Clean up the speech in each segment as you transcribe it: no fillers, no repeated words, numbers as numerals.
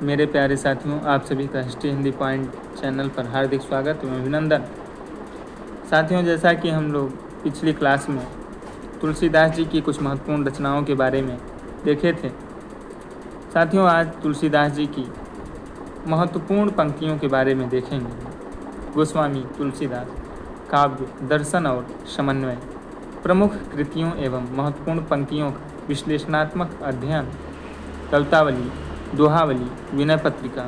मेरे प्यारे साथियों, आप सभी का हिस्ट्री हिंदी पॉइंट चैनल पर हार्दिक स्वागत एवं अभिनंदन। साथियों, जैसा कि हम लोग पिछली क्लास में तुलसीदास जी की कुछ महत्वपूर्ण रचनाओं के बारे में देखे थे। साथियों, आज तुलसीदास जी की महत्वपूर्ण पंक्तियों के बारे में देखेंगे। गोस्वामी तुलसीदास काव्य, दर्शन और समन्वय, प्रमुख कृतियों एवं महत्वपूर्ण पंक्तियों का विश्लेषणात्मक अध्ययन, कवितावली, दोहावली, विनय पत्रिका,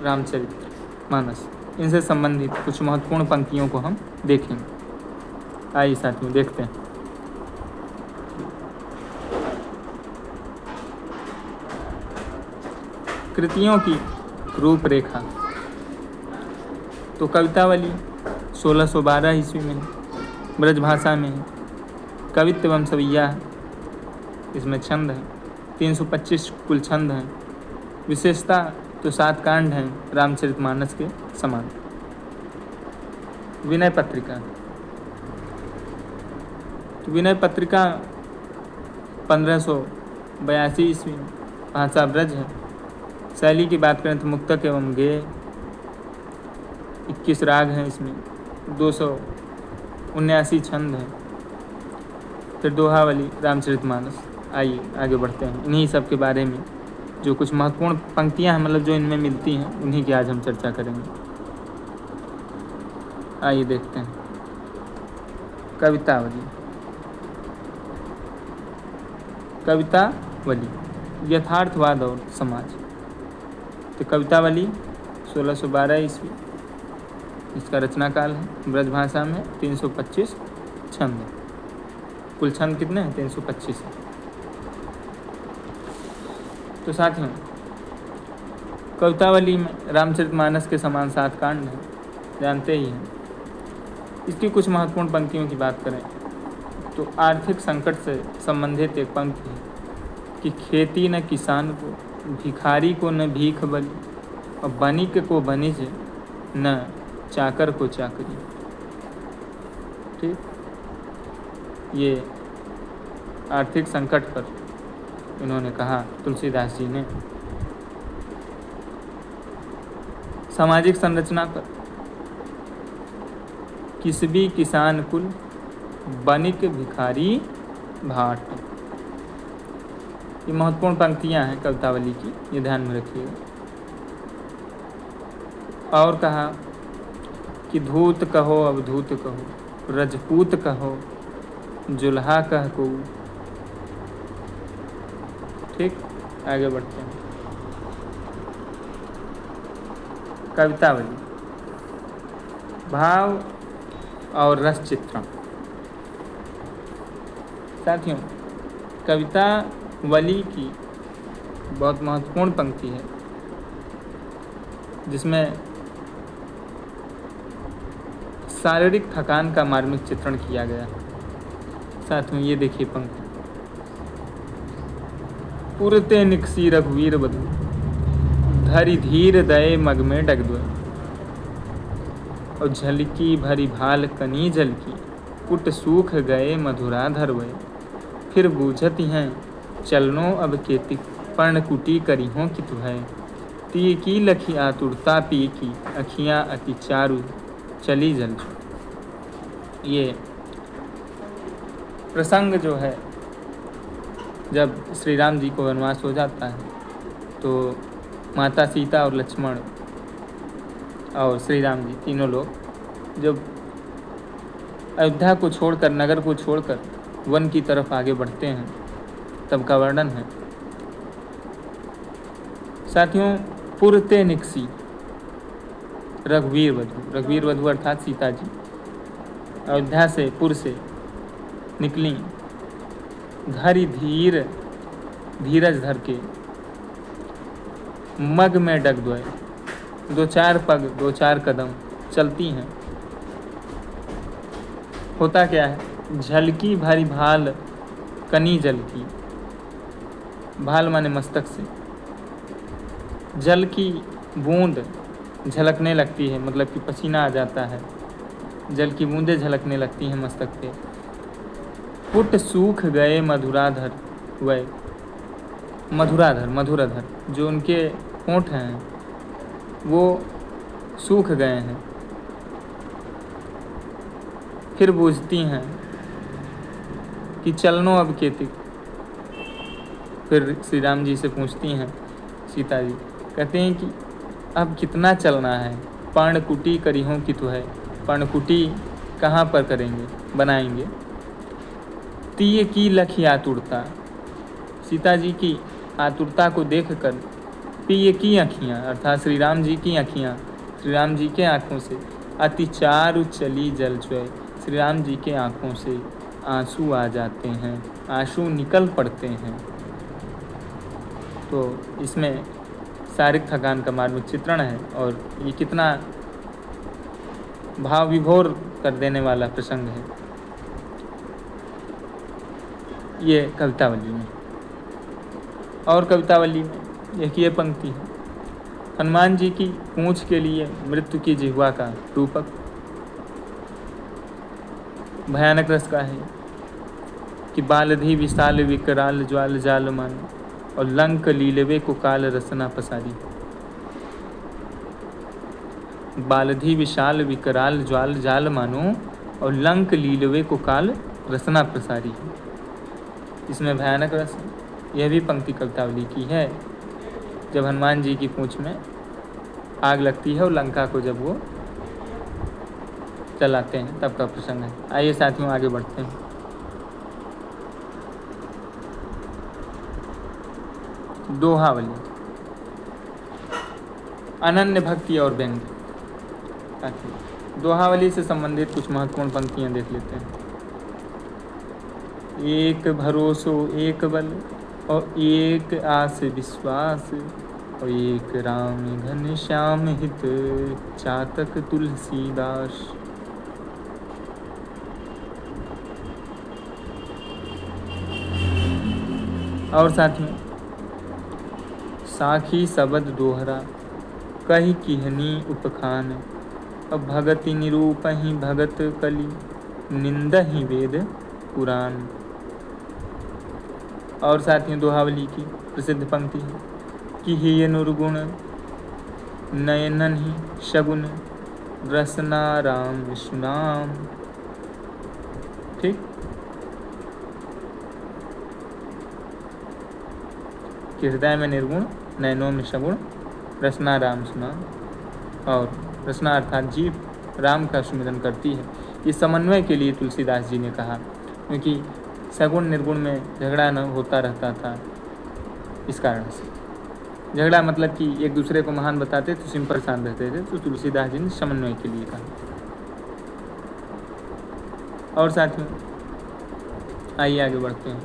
रामचरितमानस, इनसे संबंधित कुछ महत्वपूर्ण पंक्तियों को हम देखेंगे। आइए साथियों देखते हैं। कृतियों की रूपरेखा। तो कवितावली 1612 ईस्वी में ब्रजभाषा में है। कवित्व एवं सवैया है, इसमें छंद है। 325 कुल छंद हैं। विशेषता तो 7 कांड हैं, रामचरितमानस के समान। विनय पत्रिका। तो विनय पत्रिका 1582 ईस्वी में, भाषा ब्रज है। शैली की बात करें तो मुक्तक एवं गेय, 21 राग हैं इसमें, 279 छंद हैं। फिर दोहावली, रामचरितमानस। आइए आगे बढ़ते हैं। इन्हीं सब के बारे में जो कुछ महत्वपूर्ण पंक्तियां हैं, मतलब जो इनमें मिलती हैं, उन्हीं की आज हम चर्चा करेंगे। आइए देखते हैं। कवितावली। कवितावली यथार्थवाद और समाज। तो कवितावली 1612 ईस्वी, इसका रचना काल है। ब्रजभाषा में 325 छंद। कुल छंद कितने हैं? 325 है। तो साथियों, कवितावली में रामचरितमानस के समान 7 कांड हैं, जानते ही हैं। इसकी कुछ महत्वपूर्ण पंक्तियों की बात करें तो आर्थिक संकट से संबंधित एक पंक्ति है कि खेती न किसान को, भिखारी को न भीख बलि, और बनिक को बनिज, न चाकर को चाकरी। ठीक, ये आर्थिक संकट पर इन्होंने कहा, तुलसीदास जी ने। सामाजिक संरचना पर, किस भी किसान कुल, बनिक भिखारी भाट। ये महत्वपूर्ण पंक्तियां हैं कवितावली की, ये ध्यान में रखिएगा। और कहा कि धूत कहो अवधूत कहो, रजपूत कहो जुल्हा कह को। ठीक, आगे बढ़ते हैं। कवितावली, भाव और रस चित्रण। साथियों, कवितावली की बहुत महत्वपूर्ण पंक्ति है जिसमें शारीरिक थकान का मार्मिक चित्रण किया गया है। साथियों, ये देखिए पंक्ति। पुरते निकसी रघुवीर बधु, धरि धीर दये मग में डग दुए, और झलकी भरी भाल कनी झलकी, कुट सूख गए मधुराधर वय। फिर बूझत हैं चलनो अब केति, पर्णकुटी करिहों कि तुहै। ती की लखी आतुरता पी की, अखियाँ अति चारु चली जल। ये प्रसंग जो है, जब श्री राम जी को वनवास हो जाता है तो माता सीता और लक्ष्मण और श्री राम जी तीनों लोग जब अयोध्या को छोड़कर, नगर को छोड़कर वन की तरफ आगे बढ़ते हैं, तब का वर्णन है। साथियों, पुरते निकसी रघुवीर वधु, रघुवीर वधु अर्थात सीता जी अयोध्या से, पुर से निकली। धरि धीर, धीरज धर के, मग में डग दुए, 2-4 पग, 2-4 कदम चलती हैं। होता क्या है? झलकी भरी भाल कनी जलकी, भाल माने मस्तक से, जल की बूंद झलकने लगती है, मतलब कि पसीना आ जाता है, जल की बूंदें झलकने लगती हैं मस्तक पे। पुट सूख गए मधुराधर वय, मधुराधर, मधुराधर जो उनके होंठ हैं वो सूख गए हैं। फिर बूझती हैं कि चलनो अब केतिक। फिर श्री राम जी से पूछती हैं सीता जी, कहते हैं कि अब कितना चलना है। पर्णकुटी करिहों कि तो है, पर्णकुटी कहाँ पर करेंगे, बनाएंगे। तीय की लखी आतुरता, सीता जी की आतुरता को देखकर पिय की आँखियाँ अर्थात श्री राम जी की आँखियाँ, श्री राम जी के आँखों से अतिचारु चली जल चुए, श्री राम जी के आँखों से आंसू आ जाते हैं, आंसू निकल पड़ते हैं। तो इसमें शारीरिक थकान का मार्मिक चित्रण है और ये कितना भाव विभोर कर देने वाला प्रसंग है ये कवितावली में। और कवितावली में एक ये पंक्ति है, हनुमान जी की पूंछ के लिए मृत्यु की जिह्वा का रूपक। भयानक रस का है कि बालधि विशाल विकराल ज्वाल जाल मान और लंक लीलवे को काल रसना पसारी। बालधि विशाल विकराल ज्वाल जाल मानो और लंक लीलवे को काल रसना प्रसारी। इसमें भयानक रस है। यह भी पंक्ति कवितावली की है, जब हनुमान जी की पूंछ में आग लगती है और लंका को जब वो जलाते हैं तब का प्रसंग है। आइए साथियों आगे बढ़ते हैं। दोहावली, अनन्य भक्ति और व्यंग। दोहावली से संबंधित कुछ महत्वपूर्ण पंक्तियां देख लेते हैं। एक भरोसो एक बल और एक आस विश्वास और एक राम घन श्याम हित चातक तुलसीदास। और साथियों, साखी सबद दोहरा कही किहनी उपखान अब भगति निरूपहि भगत कली निंदहि वेद पुराण। और साथियों दोहावली की प्रसिद्ध पंक्ति है कि हे नुर्गुण नयनन ही शगुन रसना राम सुनाम। ठीक, कि हृदय में निर्गुण, नयनों में शगुन, रसना राम सुना। और रसना अर्थात जीव राम का सुमिरन करती है। इस समन्वय के लिए तुलसीदास जी ने कहा, क्योंकि सगुण निर्गुण में झगड़ा न होता रहता था। इस कारण से झगड़ा मतलब कि एक दूसरे को महान बताते तो सिंह परेशान रहते थे, तो तुलसीदास जी ने समन्वय के लिए कहा। और साथियों आइए आगे बढ़ते हैं।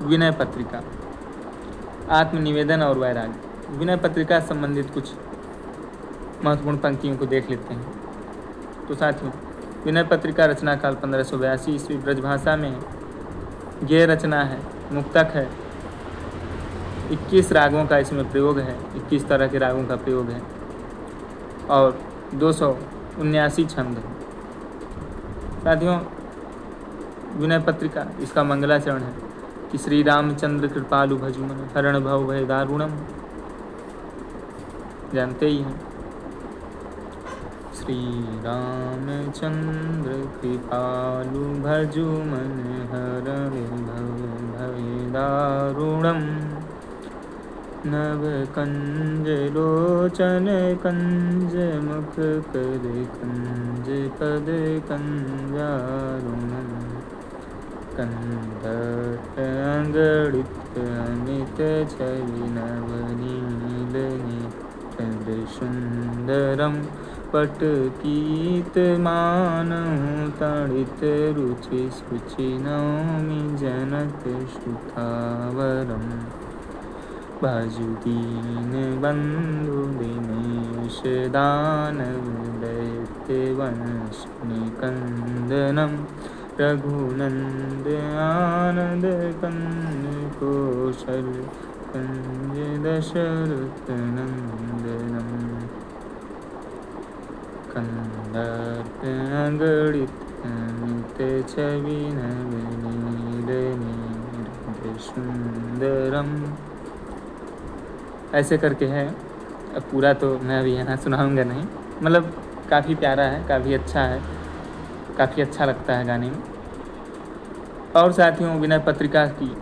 विनय पत्रिका, आत्मनिवेदन और वैराग्य। विनय पत्रिका से संबंधित कुछ महत्वपूर्ण पंक्तियों को देख लेते हैं। तो साथियों विनय पत्रिका रचना काल 1582 ईस्वी ब्रजभाषा में गेय रचना है, मुक्तक है। 21 रागों का इसमें प्रयोग है, 21 तरह के रागों का प्रयोग है और 279 छंद है। साथियों विनय पत्रिका इसका मंगलाचरण है कि श्री रामचंद्र कृपालु भजुमन हरण भव भय दारुणम। जानते ही हैं, श्री रामचंद्र कृपालु भजुमन हरण भव भय दारुणम नव कंज लोचन कंज मुख कर कंज पद कंजारुणम कंदट अंगड़ित अमित छवि नवनील नेत्र सुंदरम पटकीत मानहु तड़ित रुचि सुचि नौमि जनक सुतावरम बाजुदीन बंधु दिनेश दानव दैत्य वंश निकंदनम रघुनंद आनंद कंद कौशल कंज दशरथ नंदनम कंदर्प अंगड़ित अमित छवि नवनील नेत्र सुंदरम, ऐसे करके है। अब पूरा तो मैं अभी यहाँ सुनाऊंगा नहीं, मतलब काफ़ी प्यारा है, काफ़ी अच्छा है, काफ़ी अच्छा लगता है गाने में। और साथियों, विनय पत्रिका की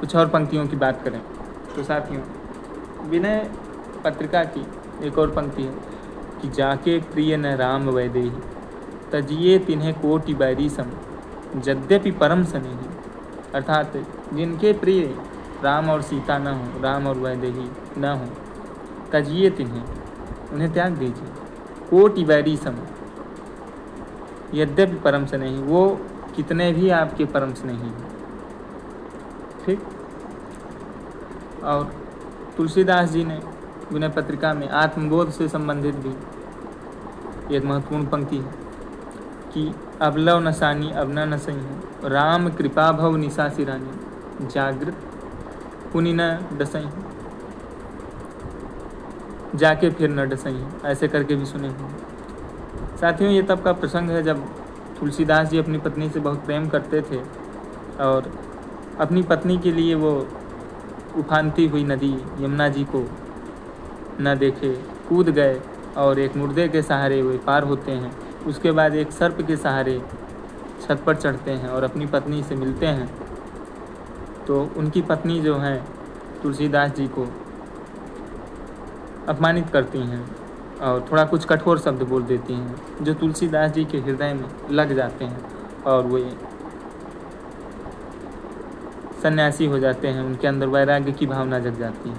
कुछ और पंक्तियों की बात करें तो साथियों, विनय पत्रिका की एक और पंक्ति है कि जाके प्रिय न राम वैदेही तजिए तिन्हें कोटि बैरी सम यद्यपि परम स्नेही। अर्थात जिनके प्रिय राम और सीता न हो, राम और वैदेही न हो, तजिए तिन्हें, उन्हें त्याग दीजिए, कोटि बैरी सम यद्यपि परम स्नेही, वो कितने भी आपके परम स्नेही हैं। ठीक। और तुलसीदास जी ने विनय पत्रिका में आत्मबोध से संबंधित भी एक महत्वपूर्ण पंक्ति है कि अबलव नसानी अबना न सही, राम कृपा भव निशा सिरानी, जागृत पुनि न डसई, जाके फिर न डसई, ऐसे करके भी सुने हैं। साथियों, ये तब का प्रसंग है जब तुलसीदास जी अपनी पत्नी से बहुत प्रेम करते थे और अपनी पत्नी के लिए वो उफानती हुई नदी यमुना जी को न देखे कूद गए और एक मुर्दे के सहारे वे पार होते हैं। उसके बाद एक सर्प के सहारे छत पर चढ़ते हैं और अपनी पत्नी से मिलते हैं। तो उनकी पत्नी जो हैं तुलसीदास जी को अपमानित करती हैं और थोड़ा कुछ कठोर शब्द बोल देती हैं, जो तुलसीदास जी के हृदय में लग जाते हैं और वे सन्यासी हो जाते हैं। उनके अंदर वैराग्य की भावना जग जाती है।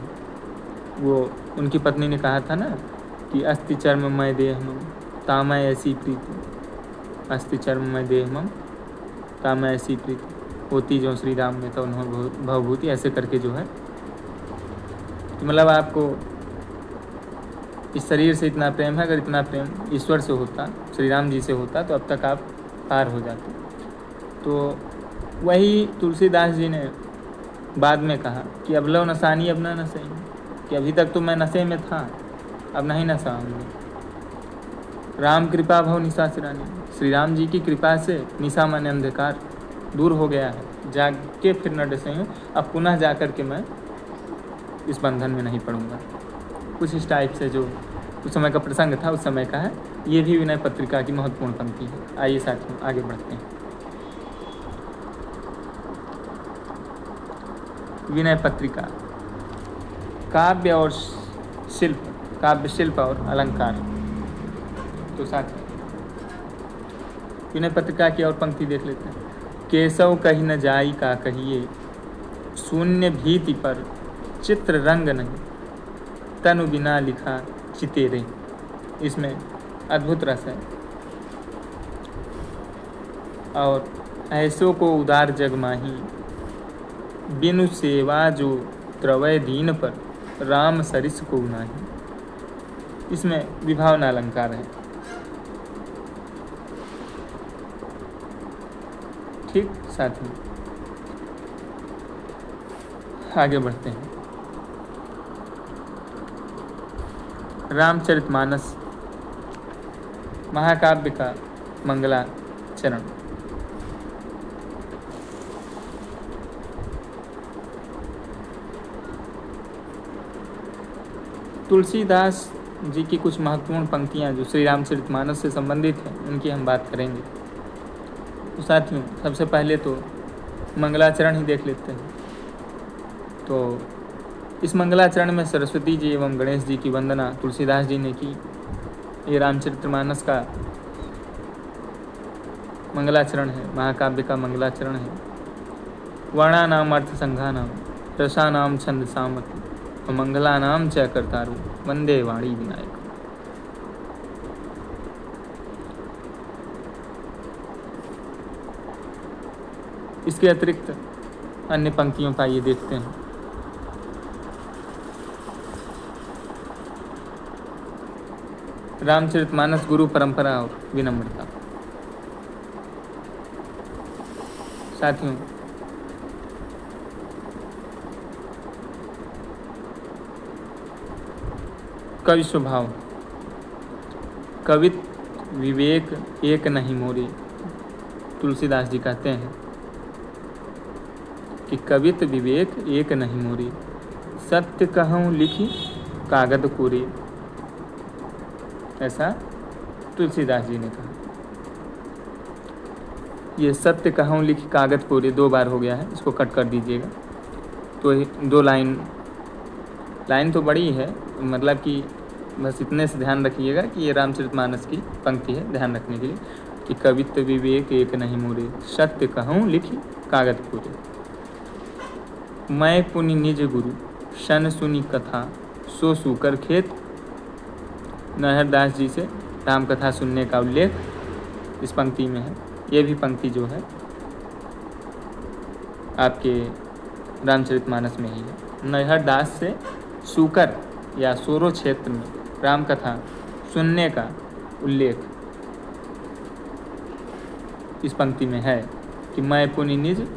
वो उनकी पत्नी ने कहा था ना कि अस्ति चर्ममय देहमम तामय ऐसी प्रीति, अस्ति चर्ममय देहमम तामय ऐसी प्रीति, होती जो श्री राम में तो उन्होंने भवभूति, ऐसे करके जो है, तो मतलब आपको इस शरीर से इतना प्रेम है, अगर इतना प्रेम ईश्वर से होता, श्री राम जी से होता, तो अब तक आप पार हो जाते। तो वही तुलसीदास जी ने बाद में कहा कि अब लो नसानी अब ना नसई, कि अभी तक तो मैं नशे में था, अब नहीं नशा हूँ। राम कृपा भव निशा सिरानी, श्री राम जी की कृपा से निशा माने अंधकार दूर हो गया है, जाग के फिर न डसे हूँ, अब पुनः जा कर के मैं इस बंधन में नहीं पड़ूंगा। कुछ इस टाइप से जो उस समय का प्रसंग था, उस समय का है। ये भी विनय पत्रिका की महत्वपूर्ण पंक्ति है। आइए साथियों आगे बढ़ते हैं। विनय पत्रिका काव्य और शिल्प, काव्य शिल्प और अलंकार। तो साथियों विनय पत्रिका की और पंक्ति देख लेते हैं। केशव कही न जाई का कहिए, शून्य भीति पर चित्र रंग नहीं, तनु बिना लिखा चितेरे। इसमें अद्भुत रस है। और ऐसो को उदार जग माही, बिनु सेवा जो द्रवय दीन पर, राम सरिस को नाही। इसमें विभावना अलंकार है। ठीक साथियों, आगे बढ़ते हैं। रामचरितमानस महाकाव्य का मंगलाचरण। तुलसीदास जी की कुछ महत्वपूर्ण पंक्तियाँ जो श्री रामचरितमानस से संबंधित हैं, उनकी हम बात करेंगे। तो साथियों सबसे पहले तो मंगलाचरण ही देख लेते हैं। तो इस मंगलाचरण में सरस्वती जी एवं गणेश जी की वंदना तुलसीदास जी ने की। ये रामचरितमानस का मंगलाचरण है, महाकाव्य का मंगलाचरण है। वर्णानाम अर्थ संघानाम रसानाम छंद सामति, मंगलानाम च कर्तारु वंदे वाणी विनायक। इसके अतिरिक्त अन्य पंक्तियों का ये देखते हैं। रामचरितमानस गुरु परंपरा और विनम्रता। साथियों कवि स्वभाव, कवित विवेक एक नहीं मोरे, तुलसीदास जी कहते हैं। कि कवित विवेक एक नहीं मोरे, सत्य कहूँ लिखी कागद कोरे। ऐसा तुलसीदास जी ने कहा। ये सत्य कहूँ लिखी कागद कोरे 2 बार हो गया है, इसको कट कर दीजिएगा। तो 2 लाइन तो बड़ी है, मतलब कि बस इतने से ध्यान रखिएगा कि ये रामचरितमानस की पंक्ति है, ध्यान रखने के लिए कि कवित्व विवेक एक नहीं मोरे, सत्य कहूँ लिखी कागद कोरे। मैं पुनि निज गुरु शन सुनी कथा, सो सूकर खेत। नरहर दास जी से राम कथा सुनने का उल्लेख इस पंक्ति में है। ये भी पंक्ति जो है आपके रामचरितमानस में ही है। नरहर दास से सूकर या सोरो क्षेत्र में राम कथा सुनने का उल्लेख इस पंक्ति में है कि मैं पुनि निज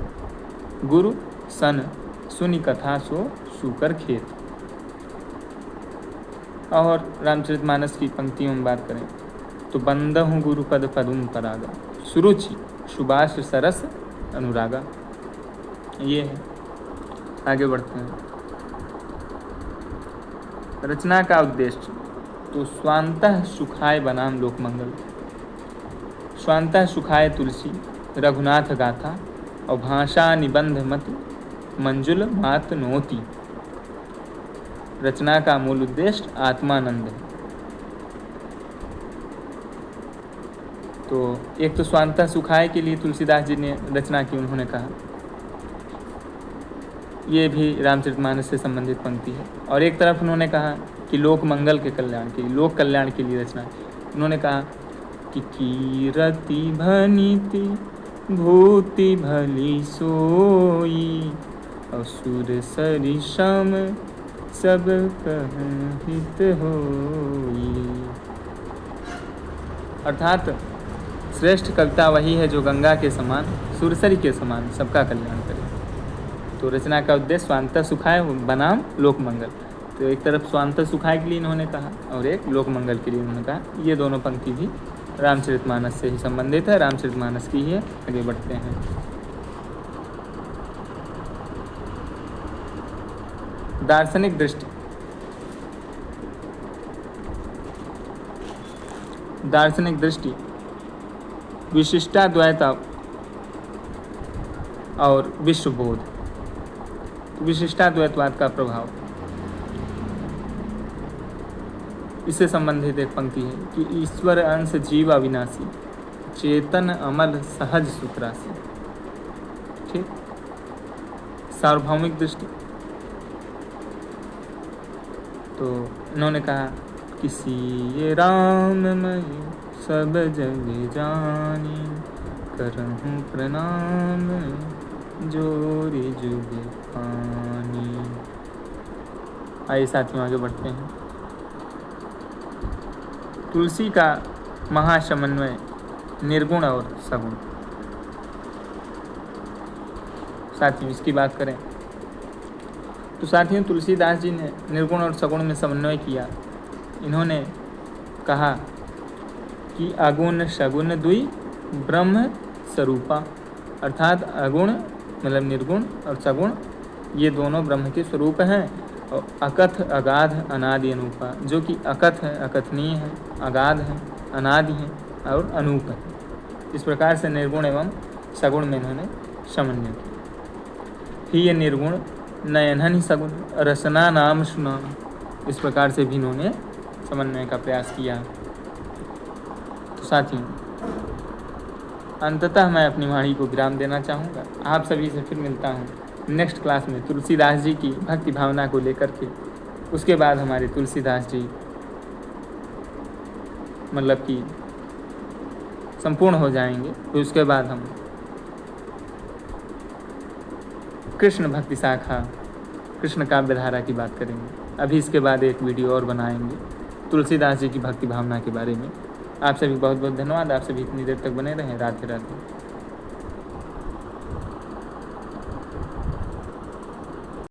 गुरु सन सुनी कथा सो सूकर खेत। और रामचरितमानस की पंक्तियों में बात करें तो बंदहु गुरु पद पदुम परागा, सुरुचि सुबास सरस अनुरागा। ये है। आगे बढ़ते हैं। रचना का उद्देश्य तो स्वांतः सुखाय बनाम लोक मंगल। स्वांतः सुखाय तुलसी रघुनाथ गाथा, और भाषा निबंध मत मंजुल मात नोती। रचना का मूल उद्देश्य आत्मानंद है। तो एक तो स्वांतः सुखाय के लिए तुलसीदास जी ने रचना की, उन्होंने कहा ये भी रामचरितमानस से संबंधित पंक्ति है। और एक तरफ उन्होंने कहा कि लोक मंगल के कल्याण के लिए, लोक कल्याण के लिए रचना। उन्होंने कहा कि कीरति भनीति भूति भली सोई, असुर सरिसम सब कहहित होई। अर्थात श्रेष्ठ कविता वही है जो गंगा के समान, सुरसरी के समान सबका कल्याण करे। तो रचना का उद्देश्य स्वांतः सुखाय बनाम लोक मंगल। तो एक तरफ स्वांतः सुखाय के लिए इन्होंने कहा और एक लोक मंगल के लिए उन्होंने कहा। ये दोनों पंक्ति भी रामचरितमानस से ही संबंधित है, रामचरितमानस की ही है। आगे बढ़ते हैं। दार्शनिक दृष्टि। दार्शनिक दृष्टि विशिष्टाद्वैत और विश्वबोध। विशिष्टाद्वैतवाद का प्रभाव, इससे संबंधित एक पंक्ति है कि ईश्वर अंश जीव अविनाशी, चेतन अमल सहज सुख राशि। ठीक। सार्वभौमिक दृष्टि तो इन्होंने कहा किसी ये राममय सब जग जानी, करहूँ प्रणाम जोरी जुग पानी। आइए साथियों आगे बढ़ते हैं। तुलसी का महासमन्वय निर्गुण और सगुण। साथियों इसकी बात करें तो साथियों तुलसीदास जी ने निर्गुण और सगुण में समन्वय किया। इन्होंने कहा कि अगुण सगुण दुई ब्रह्म स्वरूपा, अर्थात अगुण मतलब निर्गुण और सगुण ये दोनों ब्रह्म के स्वरूप हैं। और अकथ अगाध अनादि अनूपा, जो कि अकथ है, अकथनीय है, अगाध है, अनादि है और अनूप है। इस प्रकार से निर्गुण एवं सगुण में इन्होंने समन्वय किया। ही ये निर्गुण नयनन ही सगुण रसना नाम सुना, इस प्रकार से भी इन्होंने समन्वय का प्रयास किया। तो साथियों अंततः मैं अपनी वाणी को विराम देना चाहूँगा। आप सभी से फिर मिलता हूँ नेक्स्ट क्लास में तुलसीदास जी की भक्ति भावना को लेकर के। उसके बाद हमारे तुलसीदास जी मतलब कि संपूर्ण हो जाएंगे। तो उसके बाद हम कृष्ण भक्ति शाखा, कृष्ण काव्य धारा की बात करेंगे। अभी इसके बाद एक वीडियो और बनाएंगे तुलसीदास जी की भक्ति भावना के बारे में। आप सभी बहुत बहुत धन्यवाद। आप सभी इतनी देर तक बने रहें। राधे राधे।